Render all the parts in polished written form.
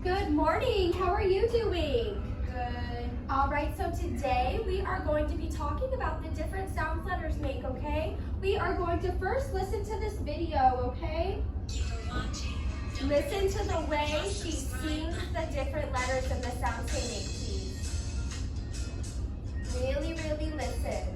Good morning. How are you doing? Good. All right, so today we are going to be talking about the different sounds letters make, okay? We are going to first listen to this video, okay? Listen to the way she sings the different letters and the sounds they make, please. Really, really listen.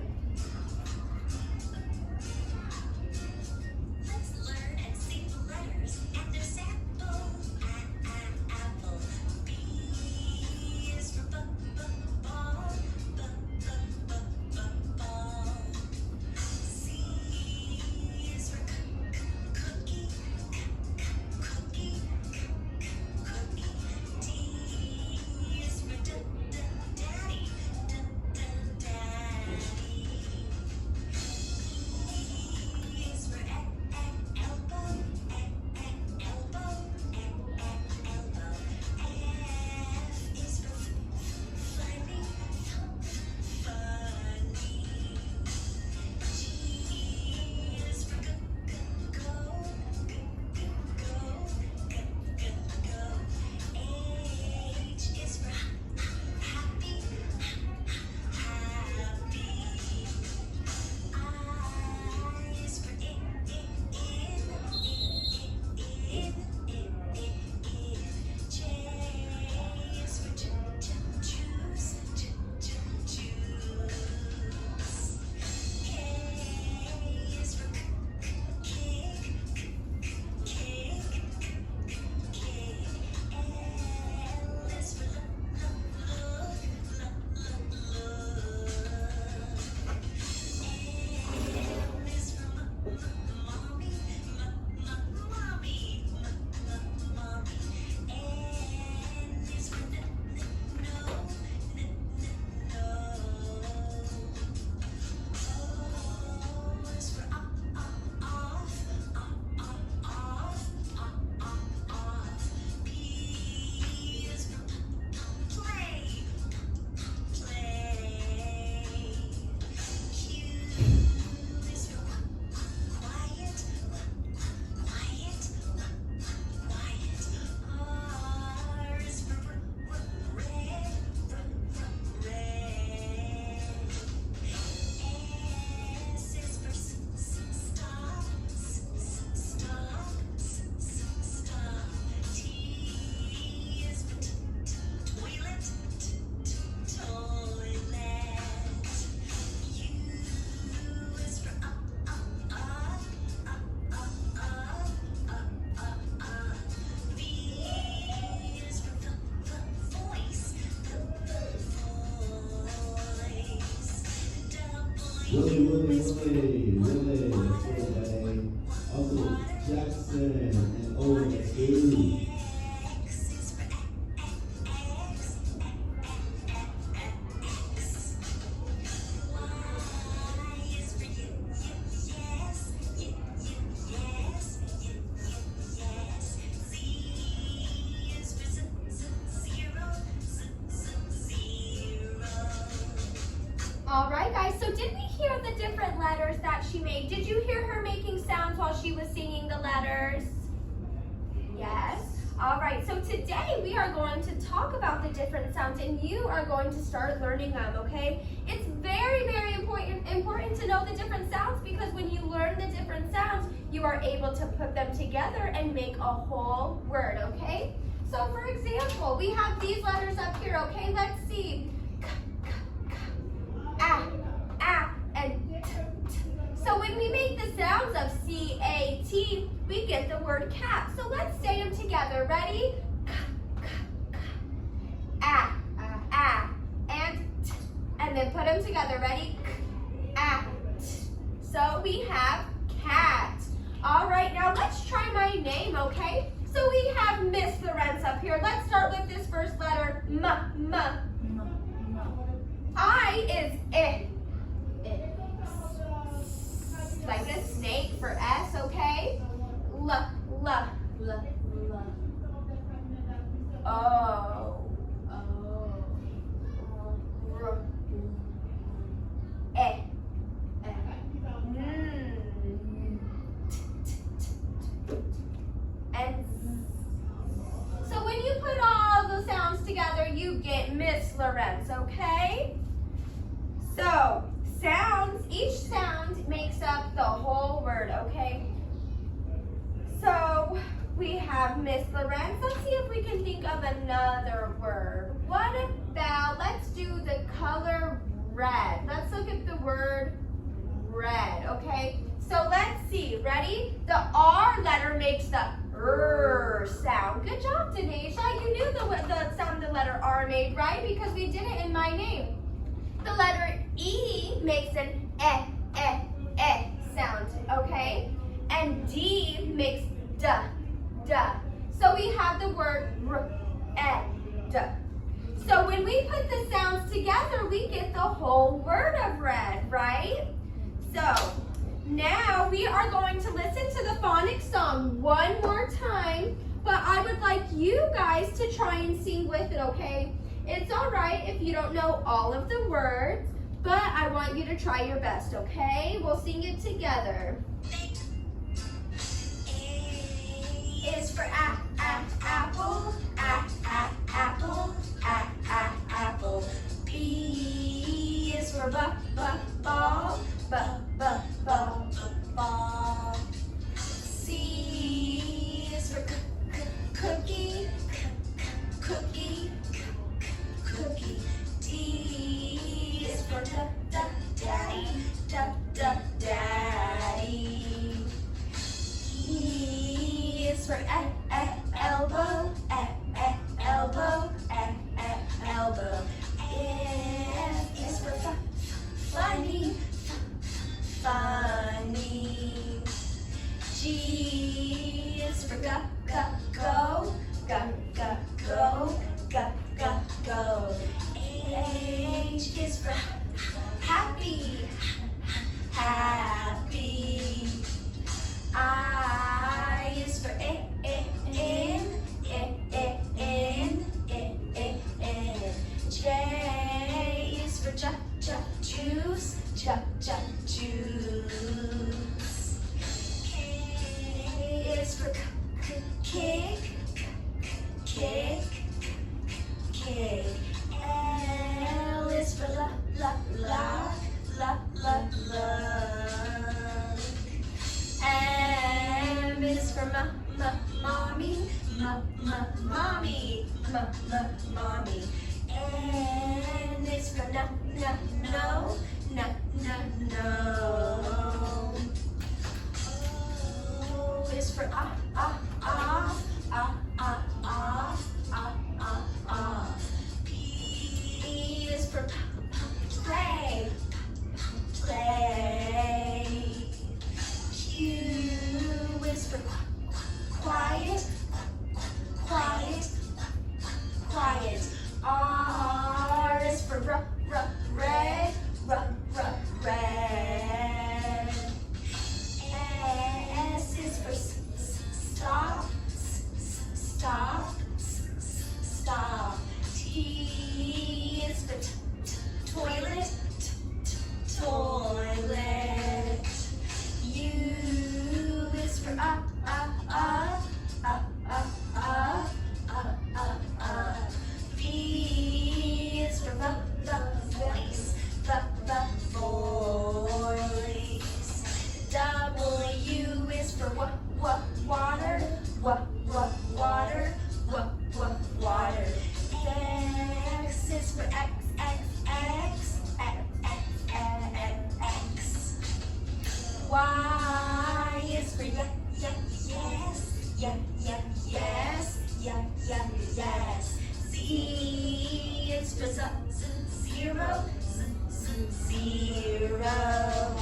Willie, Uncle Jackson, and Owen Stu. All right, guys, so did we hear the different letters that she made? Did you hear her making sounds while she was singing the letters? Yes. All right, so today we are going to talk about the different sounds, and you are going to start learning them, okay? It's very, very important to know the different sounds, because when you learn the different sounds, you are able to put them together and make a whole word, okay? So for example, we have these letters up here, okay? Let's see. And t. So when we make the sounds of C-A-T, we get the word cat. So let's say them together. Ready? And t. And then put them together. Ready? T. So we have cat. All right, now let's try my name, okay? So we have Miss Lorenz up here. Let's start with this first letter, M. I is I. Like a snake for S, okay? L. O. R. E. And Z. So when you put all you get Miss Lorenz, okay? So, sounds, each sound makes up the whole word, okay? So, we have Miss Lorenz. Let's see if we can think of another word. What about, let's do the color red. Let's look at the word red, okay? So let's see, ready? The R letter makes the R sound. Good job, Denisha. You knew the sound the letter R made, right? Because we did it in my name. The letter E makes an sound, okay? And D makes D. So we have the word red. So when we put the sounds together, we get the whole word of red, right? So now we are going to listen to the phonics song one more time, but I would like you guys to try and sing with it, okay? It's all right if you don't know all of the words, but I want you to try your best, okay? We'll sing it together. A is for apple, apple, apple. B is for ball, ball. C is for cookie, cookie. D is for daddy, daddy. E is for elbow, elbow. F is for funny. G is for go. H is for happy. I is for in. J is for juice. K is for kick. L is for love. M is for mommy. N is for no. O is for off. P is for play. Q is for quiet. R is for red. S is for stop. T is for toilet. U is for V is for voice. W is for water. X is for X. Y is for yes. Z is for zero.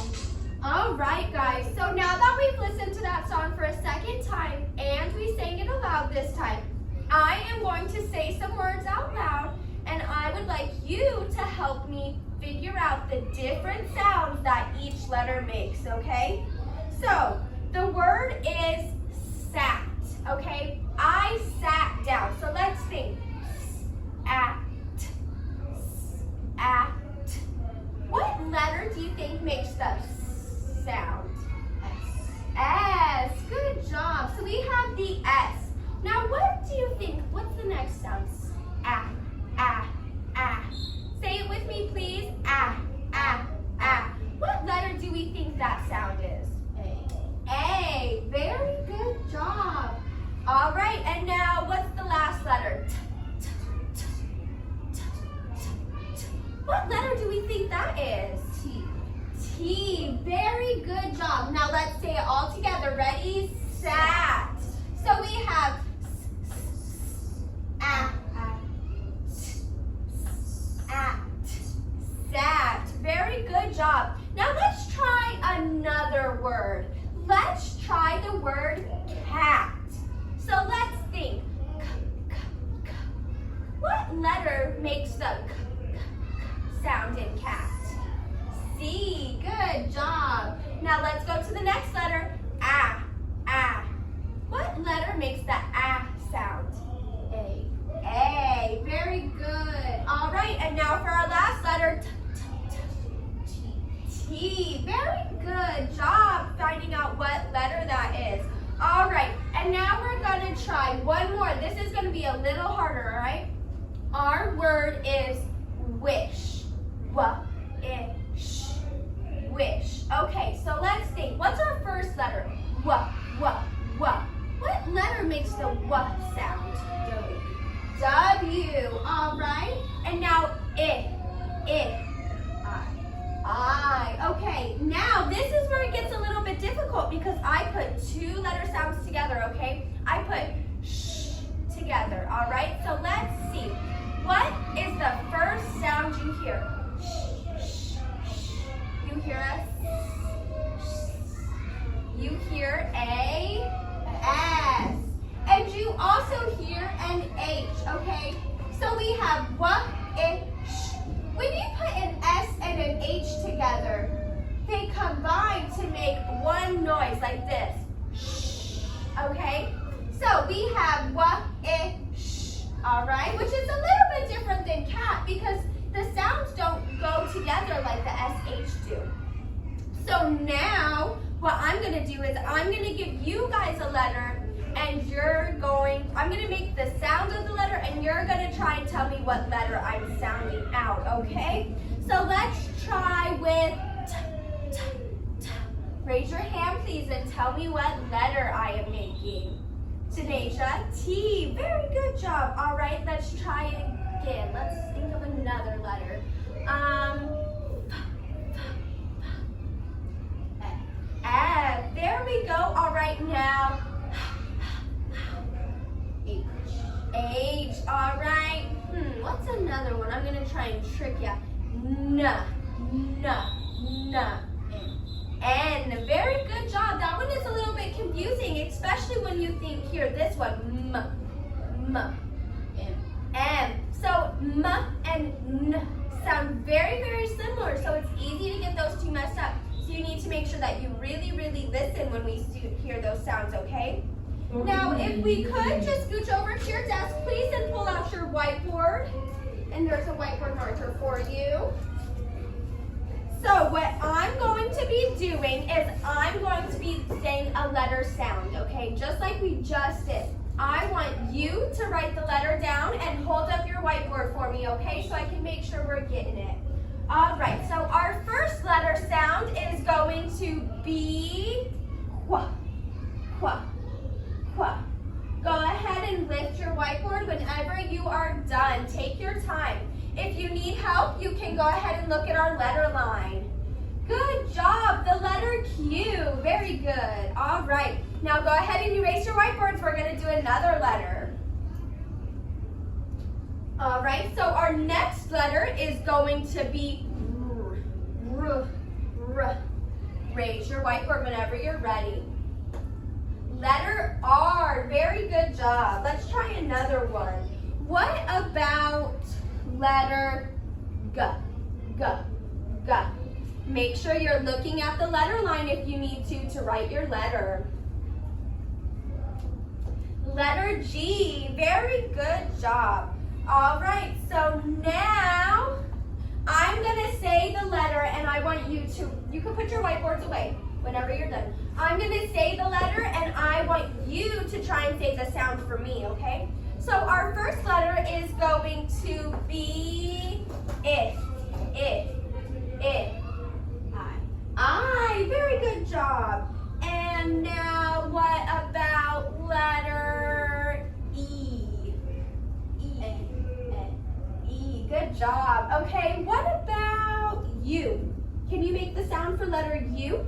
All right, guys. So now that we've listened to that song for a second time and we sang it aloud this time, I am going to say some words out loud, and I would like you to help me figure out the different sounds that each letter makes, okay? So, the word is sat, okay? I sat down. So let's think. At. What letter do you think makes the sound? S. Good job. So we have the S. Now what do you think? What's the next sound? makes the A sound? A. A. Very good. All right, and now for our last letter, T. Very good job finding out what letter that is. All right, and now we're going to try one more. This is going to be a little harder, all right? Our word is wish. W-I-sh. Wish. Okay, so let's think. What's our first letter? W. What letter makes the W sound? W. All right. And now I. Okay, now this is where it gets a little bit difficult because I put two letter sounds together, okay? I put sh together, all right? So let's see. What is the first sound you hear? Sh. You hear us? You hear a S. And you also hear an H, okay? So we have w-I-sh. When you put an S and an H together, they combine to make one noise like this. Shh. Okay? So we have w-I-sh, all right? Which is a little bit different than cat because the sounds don't go together like the SH do. So now what I'm going to do is I'm going to give you guys a letter and I'm going to make the sound of the letter and you're going to try and tell me what letter I'm sounding out, okay? So let's try with t. Raise your hand please and tell me what letter I am making. Janasia, T. Very good job. All right, let's try again. Let's think of another letter. F. There we go. All right, now H. All right. What's another one? I'm gonna try and trick ya. N. Very good job. That one is a little bit confusing, especially when you think here. This one. M. So M and N sound very, very similar. So it's easy to get those two messed up. So you need to make sure that you really, really listen when we hear those sounds. Okay. Now, if we could just scooch over to your desk, please, and pull out your whiteboard. And there's a whiteboard marker for you. So what I'm going to be doing is I'm going to be saying a letter sound, okay? Just like we just did. I want you to write the letter down and hold up your whiteboard for me, okay? So I can make sure we're getting it. All right, so our first letter sound is going to be qua. Go ahead and lift your whiteboard whenever you are done. Take your time. If you need help, you can go ahead and look at our letter line. Good job, the letter Q. Very good. All right, now go ahead and erase your whiteboards. We're going to do another letter. All right, so our next letter is going to be R. Raise your whiteboard whenever you're ready. Letter R. Very good job. Let's try another one. What about letter G? Make sure you're looking at the letter line if you need to write your letter. Letter G. Very good job. All right, so now I'm going to say the letter and I want you can put your whiteboards away whenever you're done. I'm going to say the letter and I want you to try and say the sound for me, okay? So our first letter is going to be I. I. Very good job. And now what about letter E? E. Good job. Okay, what about U? Can you make the sound for letter U?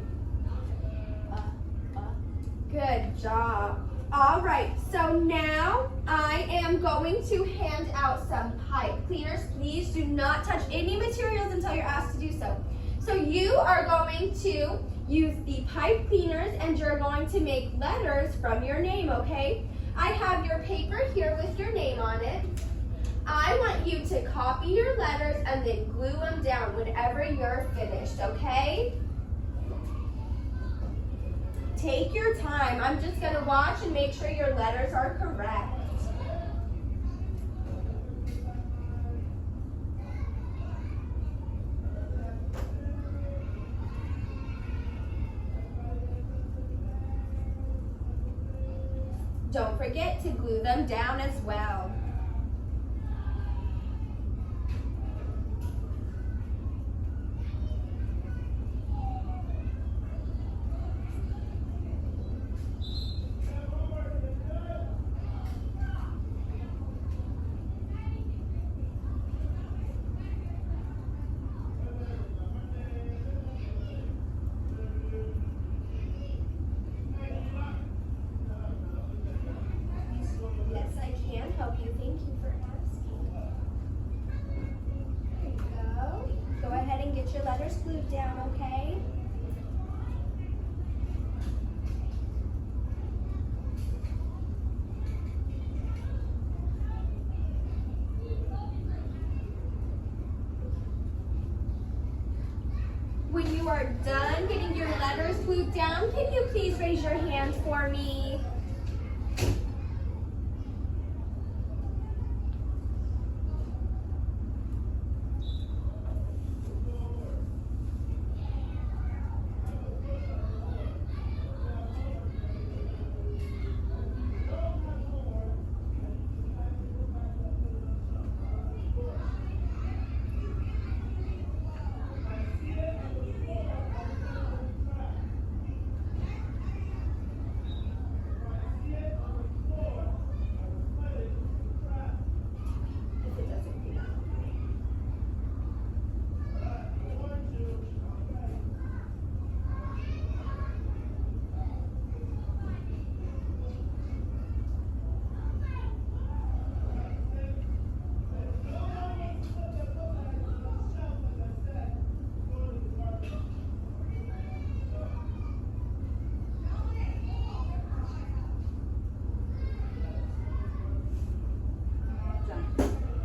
Good job. All right, so now I am going to hand out some pipe cleaners. Please do not touch any materials until you're asked to do so. So you are going to use the pipe cleaners and you're going to make letters from your name, okay? I have your paper here with your name on it. I want you to copy your letters and then glue them down whenever you're finished, okay? Take your time. I'm just going to watch and make sure your letters are correct. Don't forget to glue them down as well. Yes, I can help you. Thank you for asking. There you go. Go ahead and get your letters glued down, okay? When you are done getting your letters glued down, can you please raise your hand for me?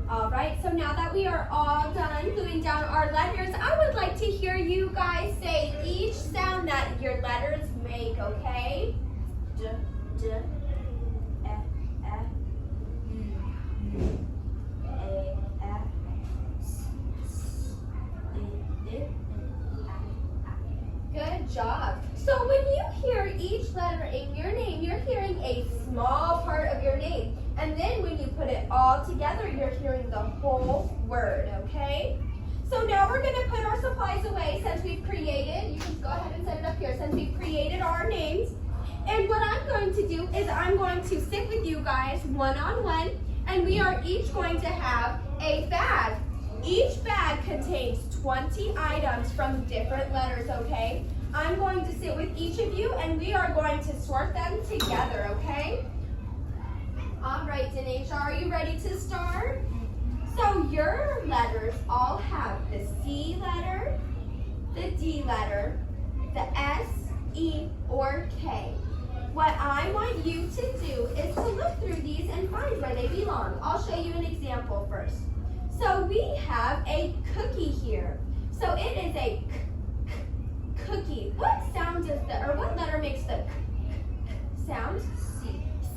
All right, so now that we are all done gluing down our letters, I would like to hear you guys say each sound that your letters make, okay? D, d, e, e, a, s, s, I, I. Good job. So when you hear each letter in your name, you're hearing a small part of your name. And then when you put it all together, you're hearing the whole word, okay? So now we're gonna put our supplies away since we've created, you can go ahead and set it up here, since we've created our names. And what I'm going to do is I'm going to sit with you guys one-on-one, and we are each going to have a bag. Each bag contains 20 items from different letters, okay? I'm going to sit with each of you, and we are going to sort them together, okay? All right, Denisha, are you ready to start? So your letters all have the C letter, the D letter, the S, E, or K. What I want you to do is to look through these and find where they belong. I'll show you an example first. So we have a cookie here. So it is a cookie. What sound does the, or what letter makes the sound?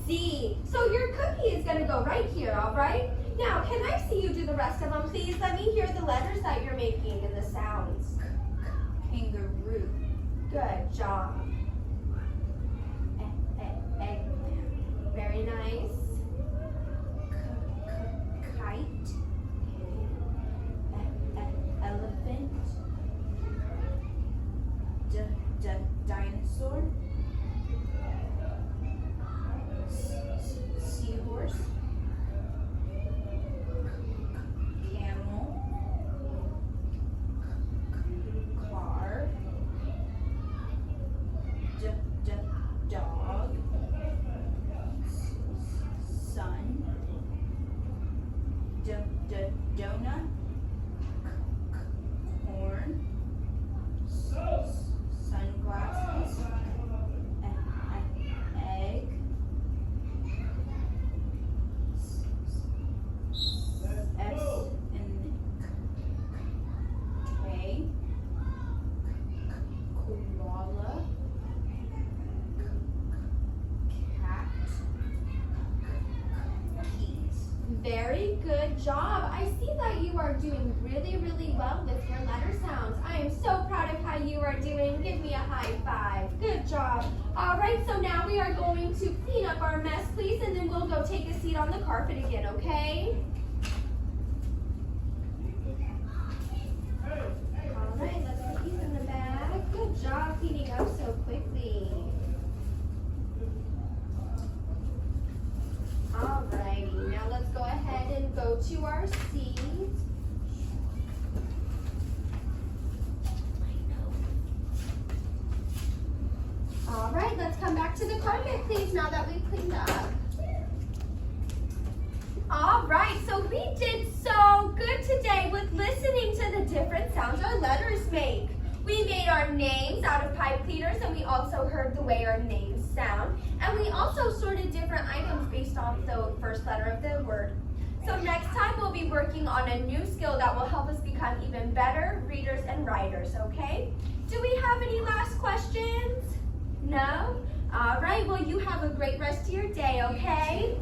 C. So your cookie is going to go right here, all right? Now, can I see you do the rest of them, please? Let me hear the letters that you're making and the sounds. Kangaroo. Good job. Very nice. Kite. Elephant. Dinosaur. Seahorse, camel, car, Very good job. I see that you are doing really, really well with your letter sounds. I am so proud of how you are doing. Give me a high five. Good job. All right, so now we are going to clean up our mess, please, and then we'll go take a seat on the carpet again, okay? All right, let's put these in the bag. Good job cleaning up so quickly. Alrighty, now let's go ahead and go to our seat. Alright, let's come back to the carpet, please, now that we've cleaned up. Alright, so we did so good today with listening to the different sounds our letters make. We made our names out of pipe cleaners, and we also heard the way our names sound. And we also sorted different items based on the first letter of the word. So next time we'll be working on a new skill that will help us become even better readers and writers, okay? Do we have any last questions? No? All right, well, you have a great rest of your day, okay?